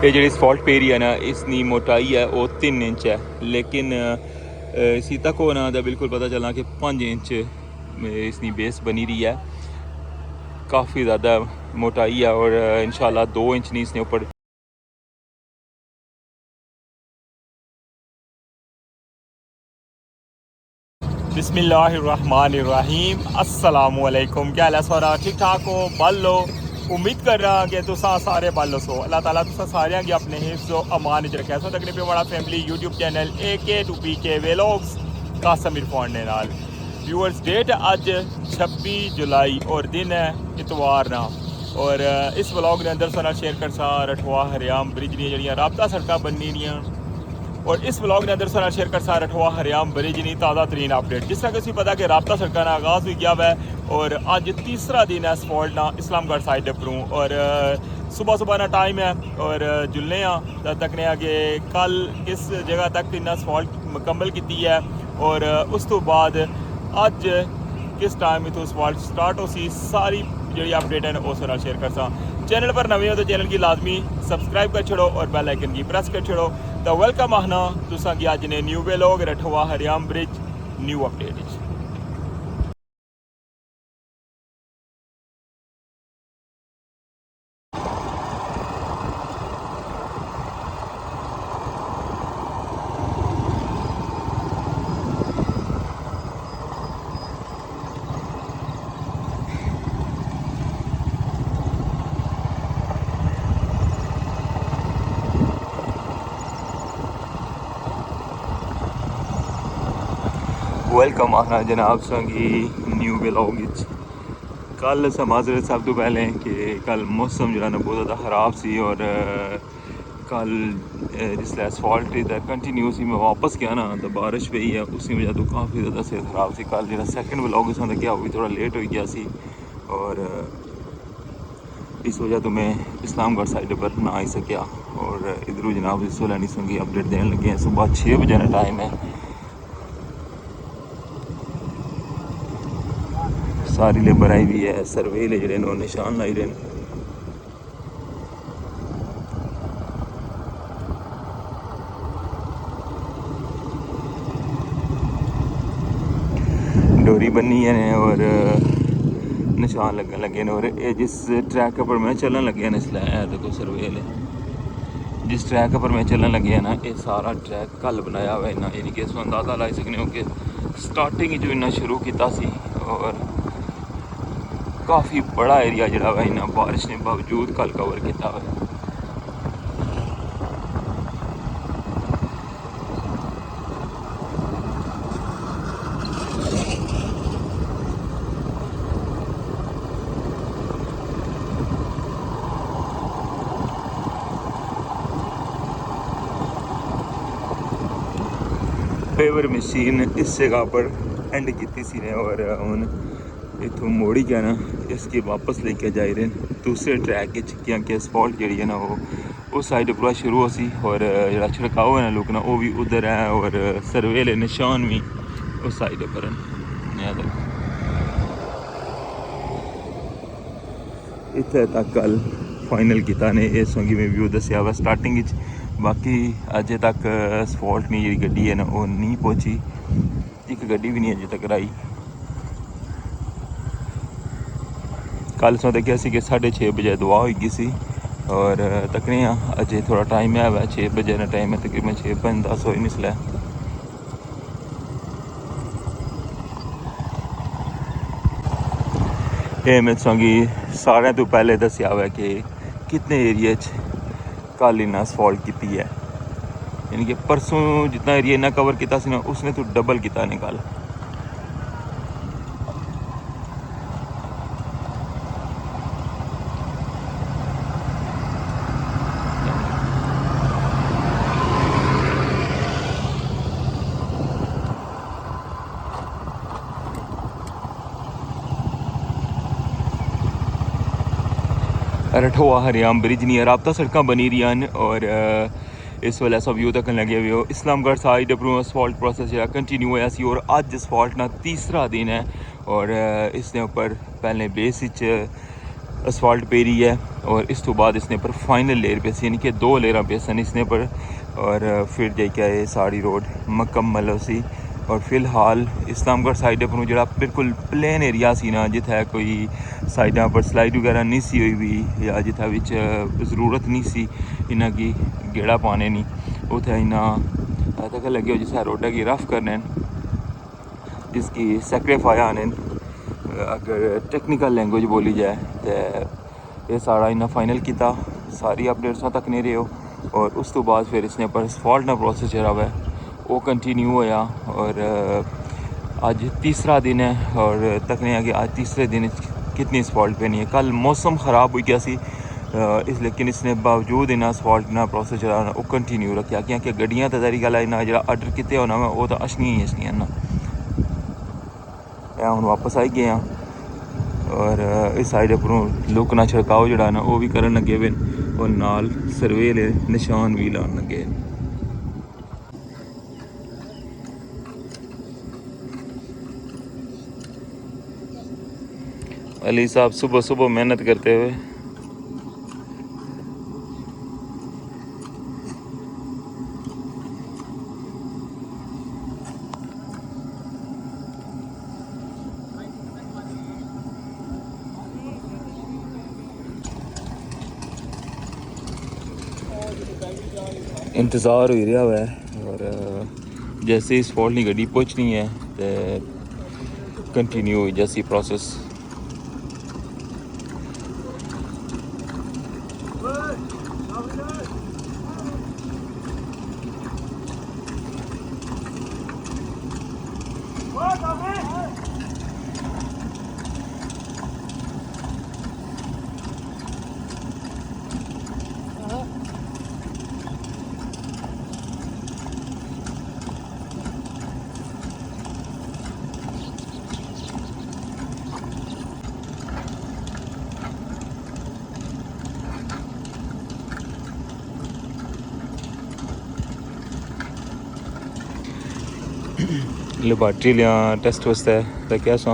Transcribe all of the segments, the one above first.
ये जी असफॉल्ट पे रही है ना, इसकी मोटाई है वो 3 इंच है, लेकिन इसी तक होना तो बिल्कुल पता चला कि 5 इंच इसकी बेस बनी रही है। काफ़ी ज़्यादा मोटाई है और इंशाल्लाह 2 इंच नहीं इसने ऊपर। बिस्मिल्लाहिर्रहमानिर्रहीम, अस्सलामुअलैकुम। क्या हाल है सारा? ठीक ठाक हो? बल लो। उम्मीद कर रहा कि तुसा सारे बल सो। अल्लाह ताला तुसा सारे की अपने हिफ्ज़ व अमान च रखे। तकने पे बड़ा family YouTube channel AK2PK vlogs Kasam Irfan ने नाल। व्यूअर्स, डेट अज 26 जुलाई और दिन है इतवार ना। और इस व्लॉग ने अंदर सारा शेयर कर सा रठवा हरियाम ब्रिज दी जड़ियाँ राबता सड़क बननी दियाँ। और इस व्लॉग ने अंदर सारा शेयर कर सा रठवा हरियाम ब्रिज नहीं ताज़ा तरीन अपडेट। जिस तरह कि पता कि राबता सड़क का आगाज़ हो गया है और अज तीसरा दिन है असफॉल्ट ना इस्लामगढ़ साइड उपरों। और सुबह सुबह ना टाइम है और जुलने तकने कि कल इस जगह तक इन्ना असफॉल्ट मुकम्मल की है और उस तो बाद अज किस टाइम इतों असफॉल्ट स्टार्ट हो सी सारी जी अपडेट है उस शेयर कर सा। चैनल पर नवे हो तो चैनल की लाजमी सब्सक्राइब कर छोड़ो और बेल आइकन की प्रेस कर छोड़ो। तो वेलकम आहना तुसा की अज ने new vlog Rathwa Hariyam bridge new update. Welcome आना जनाब संगी न्यू व्लॉग। कल अस माजरत सब तो पहले कि कल मौसम जो ना बहुत ज़्यादा ख़राब सी और कल जिसलै असफॉल्ट इधर कंटिन्यू सी मैं वापस गया ना तो बारिश पई है, उसी वजह तो काफ़ी ज़्यादा सेहत ख़राब सी। कल जो सैकेंड व्लॉग था क्या वो भी थोड़ा लेट हो गया सी और इस वजह तो मैं इस्लामगढ़ साइड पर ना आई सकिया। और इधरों जनाब इस लैनी संगी अपडेट देने लगे हैं। सुबह 6 बजे का टाइम है। सारी लेबर आई हुई है, सर्वे जोड़े निशान लाई रहे हैं। डोरी बनी है और निशान लगन लगे और ये जिस ट्रैक पर मैं चलन लगे ना इसलिए देखो सर्वे जिस ट्रैक पर मैं चलन लगे ना ये सारा ट्रैक कल बनाया हुआ है ना, यानी कि इस अंदाजा लाई सकने हो कि स्टार्टिंग जो इन्ना शुरू किया सी और काफ़ी बड़ा एरिया जड़ा वा इन्ना बारिश ने बावजूद कल कवर किया हुआ। पेवर मशीन इस जगह पर एंड की सी ने और हूँ इतों मोड़ी क्या ना इसकी वापस लेके जा रहे हैं दूसरे ट्रैक क्योंकि असफॉल्ट जी है ना वो उस साइड पूरा शुरू हो सी और जो छिड़काव है ना लोग ना वो भी उधर है और सर्वे ले निशान भी उस साइड पर इतने तक कल फाइनल किया ने इस संगी में व्यू दसिया वा स्टार्टिंग। बाकी अजे तक असफॉल्ट नहीं जी गड्डी है ना वो नहीं पहुंची, एक गड्डी भी नहीं अजे तक आई। कल सौ देखिया कि 6:30 बजे दुआ हो गई सी और तकरीबन अजे थोड़ा टाइम है वह 6 बजे का टाइम है, तकरीबन 6:05 हो निसला। ये मैं संगी सारे तो पहले दसिया हुआ कि कितने एरिए कल इन्ना असफॉल्ट की है, यानी कि परसों जितना एरिया इन्ना कवर किया ना उसने तो डबल किया ने कल। रठवा हरियाम ब्रिज नहीं राबता सड़क बनी रही हैं और इस वेले सब व्यू तक लगे हुए हो। इस्लामगढ़ साइड पर असफॉल्ट प्रोसेस जो कंटिन्यू होया सी और अज असफॉल्ट ना तीसरा दिन है और इसके ऊपर पहले बेस असफाल्ट पेरी है और इस तो बाद इसने पर फाइनल लेयर पे सी यानी कि 2 लेयर पे सन इसने पर और फिर जाके ये सारी रोड मुकम्मल हो सी। और फिलहाल इस्लामगढ़ साइड पर जो बिल्कुल प्लेन एरिया सी ना जिथे कोई साइडा पर स्लाइड वगैरह नहीं सी हुई भी या जिथे विच जरूरत नहीं सी इन्ना की गेड़ा पाने नहीं उथे इन्ना तक लगे हो जिसे रोडा की रफ करने जिसकी सेक्रीफाई आने अगर टेक्निकल लैंग्वेज बोली जाए तो ये सारा इन्ना फाइनल किया सारी अपडेट्स तक नहीं रहे हो और उस तो बाद फिर इसने पर असफाल्ट का प्रोसेस जरा है वो कंटिन्यू होया और आज तीसरा दिन है और तकने कि आज तीसरे दिन कितनी असफाल्ट पे नहीं है। कल मौसम ख़राब हो गया सी इस लेकिन इसने बावजूद इन्ना असफाल्ट ना प्रोसेस जरा वो कंटिन्यू रखा क्योंकि गड्डियां तो तरी गल इन्ना जो ऑर्डर किए होना मैं वो तो अछनियां ही अछनियां ना हम वापस आई गए हैं और इस साइड पर लुकना छिड़काव जड़ा ना वो भी करन लगे वे और नाल सर्वे निशान भी लान लगे। अली साहब सुबह सुबह मेहनत करते हुए इंतज़ार हो रहा हुआ है और जैसे इस फॉल्ट की गड्डी पहुँचनी है तो कंटिन्यू हुई जैसी प्रोसेस। लेबॉर्ट्री लिया टेस्ट वास्ते तो क्या सो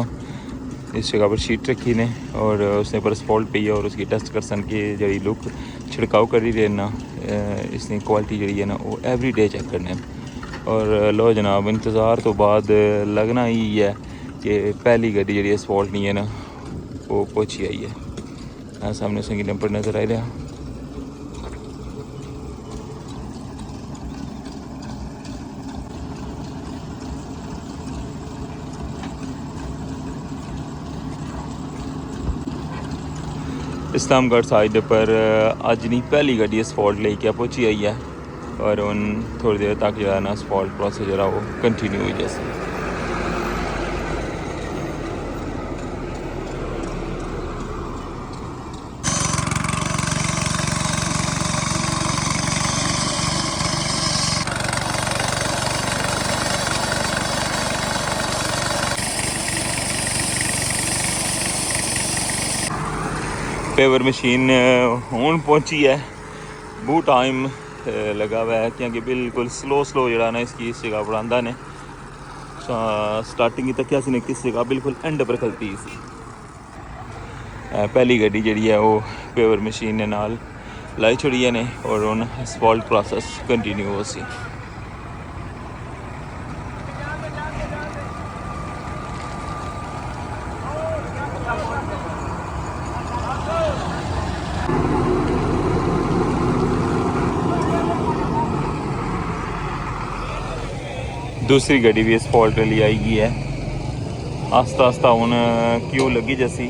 इस जगह पर शीट रखी ने और उसने पर असफाल्ट पी है और उसकी टेस्ट कर सन की जी लुक छिड़काव करी रहे ना इसकी क्वालिटी जी है ना वो एवरी डे चेक करने और लो जनाब इंतज़ार तो बाद लगना ही है कि पहली गड्डी जी असफाल्ट नहीं है ना वो पहुँची आई है सामने संगी नंबर नज़र आ रहा। इस्लामगढ़ साइड पर अज नहीं पहली गड्डी असफाल्ट लेके पहुँची आई है और उन थोड़ी देर तक जो है ना असफाल्ट प्रोसेस जो वो कंटिन्यू हुई जैसे। पेवर मशीन हूँ पहुँची है बहुत टाइम लगा हुआ है क्योंकि बिल्कुल स्लो जरा ना इसकी इस जगह पर आंदा ने स्टार्टिंग तक ने किस जगह बिल्कुल एंड पर खलती सी पहली गड्डी जी है वो पेवर मशीन ने नाल लाई छोड़ी है ने और उन असफाल्ट प्रोसेस कंटिन्यू हो सी। दूसरी गड्डी भी असफाल्ट ली आई गई है आस्ता आस्ता हूँ क्यों लगी जैसी।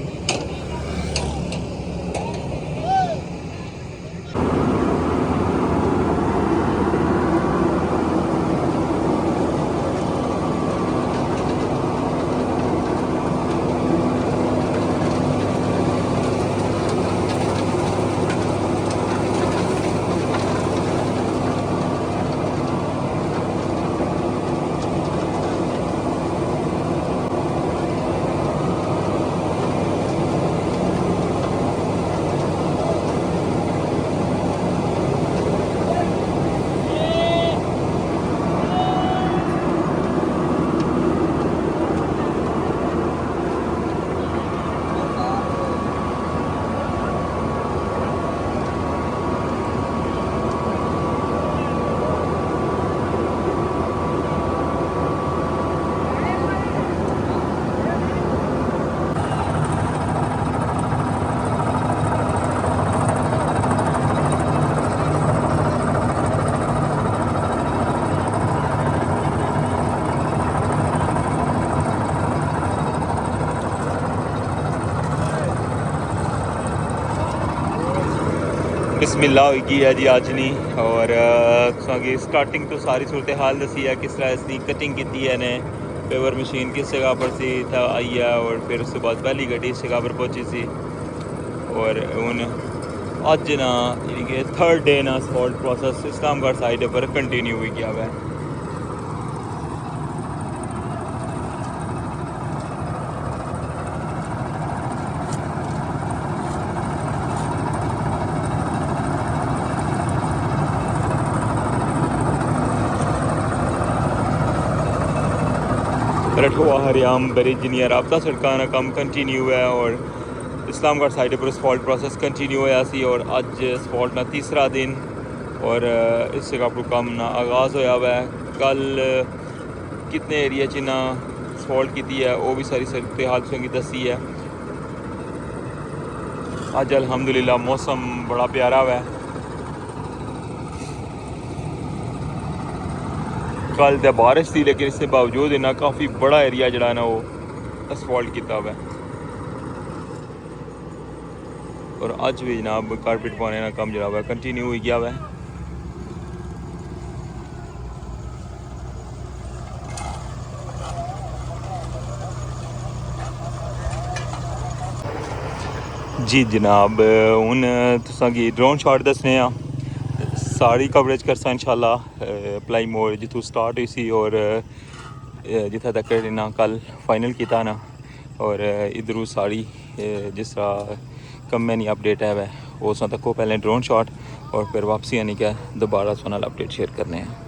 बिस्मिल्लाह होगी है जी आज नहीं और स्टार्टिंग तो सारी सूरत हाल दसी है किस तरह इसकी कटिंग की है ने पेवर मशीन किस जगह पर सी था आई है और फिर उसके बाद पहली गड्डी इस जगह पर पहुंची सी और हूँ अज ना यानी कि थर्ड डे ना स्पॉट प्रोसेस इस्लामगढ़ साइड पर कंटिन्यू हुई गया हुआ है। रठवा हरियाम ब्रिज नियर राबता सड़कों का कम कंटिन्यू है और इस्लामगढ़ साइड पर स्पॉट प्रोसेस कंटिन्यू होया सी और अज स्पॉट ना तीसरा दिन और इस जगह पर काम ना आगाज़ होया हुआ है। कल कितने एरिया च ना स्पॉट की है वो भी सारी सूरत हाल की दसी है। अज अल्हम्दुलिल्लाह मौसम बड़ा प्यारा हुआ है। कल तो बारिश थी लेकिन इसके बावजूद इन्ना काफ़ी बड़ा एरिया जड़ा ना वो असफॉल्ट किया हुआ है और अज भी जनाब कारपेट पाने का काम जरा हुआ कंटिन्यू हो गया हुआ है। जी जनाब हूँ तुसा की ड्रोन शॉट दसने सारी कवरेज करसा इंशाल्लाह अप्लाई मोर जितों स्टार्ट हुई सी और जिथे तक ना कल फाइनल किया ना और इधरों सारी जिस तरह कम नहीं अपडेट है वह उस तक पहले ड्रोन शॉट और फिर वापसी आने का दोबारा सोनल अपडेट शेयर करने हैं।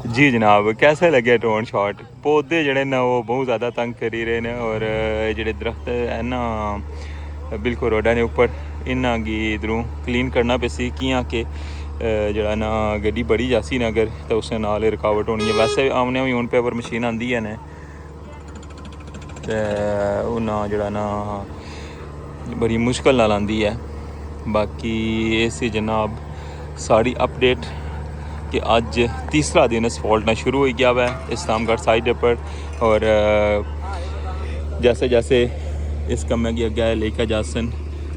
जी जनाब कैसे लगे ड्रोन शॉट पौधे जड़े ना वो बहुत ज़्यादा तंग करी रहे हैं और जेडे दरख्त है ना बिल्कुल रोडा ने ऊपर इन्ना गी इधरों क्लीन करना पेसी कियां के जड़ा ना गड्डी बड़ी जासी ना अगर तो उसने नाल रुकावट होनी है। वैसे आमने भी हूँ पेपर मशीन आंदी है ने तो ना जड़ा ना बड़ी मुश्किल नाल आंदी है। बाकी ऐसी जनाब सारी अपडेट कि अज तीसरा दिन असफॉल्ट ना शुरू हो गया हुआ है इस्लामगढ़ साइड पर और जैसे जैसे इस कम्मै गी अग्गै लेके जासन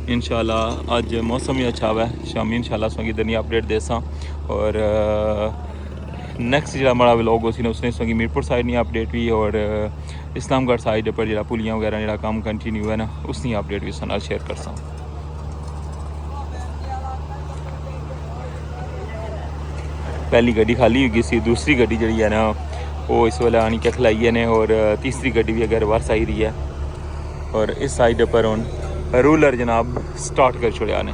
इंशाल्लाह। अज मौसम ही अच्छा हुआ है, शामी इंशाल्लाह सोगी इधर अपडेट देसां। और नैक्सट जो हमारा व्लॉग उसी उसने सोगी मीरपुर साइड नहीं अपडेट भी, और इस्लामगढ़ साइड पर जो पुलियाँ वगैरह जो काम कंटिन्यू है ना उसकी अपडेट भी उसके नाल शेयर करसा। पहली गड्डी खाली हो गई सी, दूसरी गड्डी जी है ना वो इस वेले आनी के खलाई ने, और तीसरी गड्डी भी अगर वर्स आई रही है। और इस साइड पर हूँ रूलर जनाब स्टार्ट कर छोड़िया ने,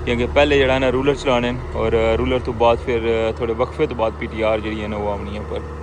क्योंकि पहले जरा ना रूलर चलाने और रूलर तो बाद फिर थोड़े वक्फे तो बाद PTR जी है ना वो आनी है पर।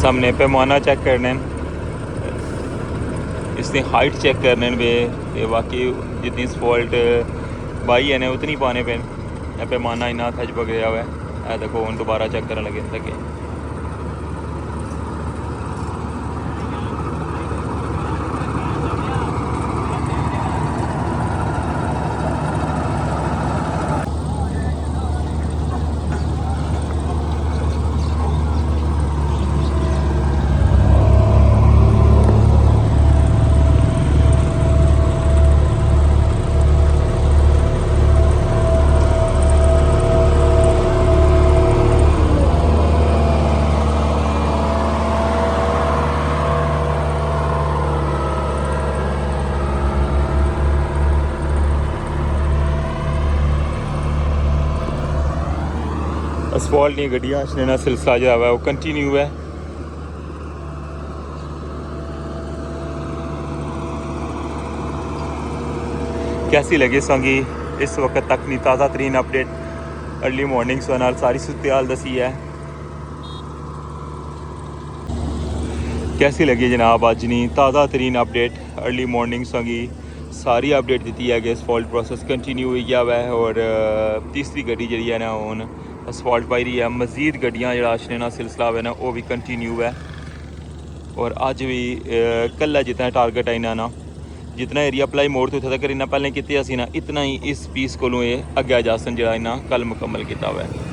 सामने पैमाना चेक करने, इसकी हाइट चेक करने वे ये वाकई जितनी स्फॉल्ट बाई है ना उतनी पाने पे पैमाना इन्ना थज पक गया हुआ है। देखो हम दोबारा चेक करने लगे तक असफॉल्ट नहीं गड्डियाँ ना सिलसिला जो है वो कंटिन्यू है। कैसी लगी संगी इस वक्त तक नहीं ताज़ा तरीन अपडेट अर्ली मॉर्निंग सोनाल सारी सुत्याल दसी है। कैसी लगी जनाब अज नहीं ताज़ा तरीन अपडेट अर्ली मॉर्निंग संगी सारी अपडेट दी है कि असफॉल्ट प्रोसेस कंटिन्यू हो गया हुआ है। और तीसरी गड्डी जी है ना हूँ असफॉल्ट पाई रही है। मजीद गड्डियाँ जो अशने ना सिलसिला है ना वो भी कंटिन्यू है। और अज भी कल जितना टारगेट है इन्हें ना जितना एरिया अप्लाई मोड़ तो उतना तक इन्हें पहले किए ना इतना ही इस पीस को अगे जासन जो इन्हें कल मुकम्मल किया हुआ है।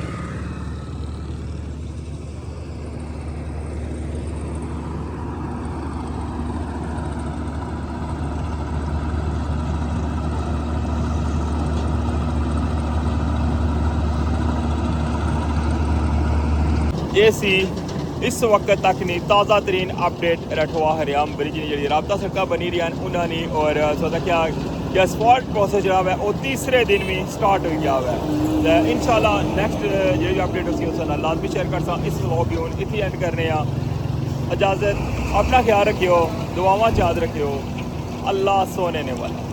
ये सी इस वक्त तक नहीं ताज़ा तरीन अपडेट रठवा हरियाम ब्रिज जी रबता सड़क बनी रही उन्होंने। और सोचा क्या कि असफॉल्ट प्रोसेस जो है वो तीसरे दिन भी स्टार्ट हो गया हुआ है। तो इंशाल्लाह नेक्स्ट जी अपडेट उसी उस लाजमी शेयर कर सा। इस व्लॉग की इतनी एंड करने इजाज़त, अपना ख्याल रखियो, दुआवां याद रखियो। अल्लाह सोने ने वाला।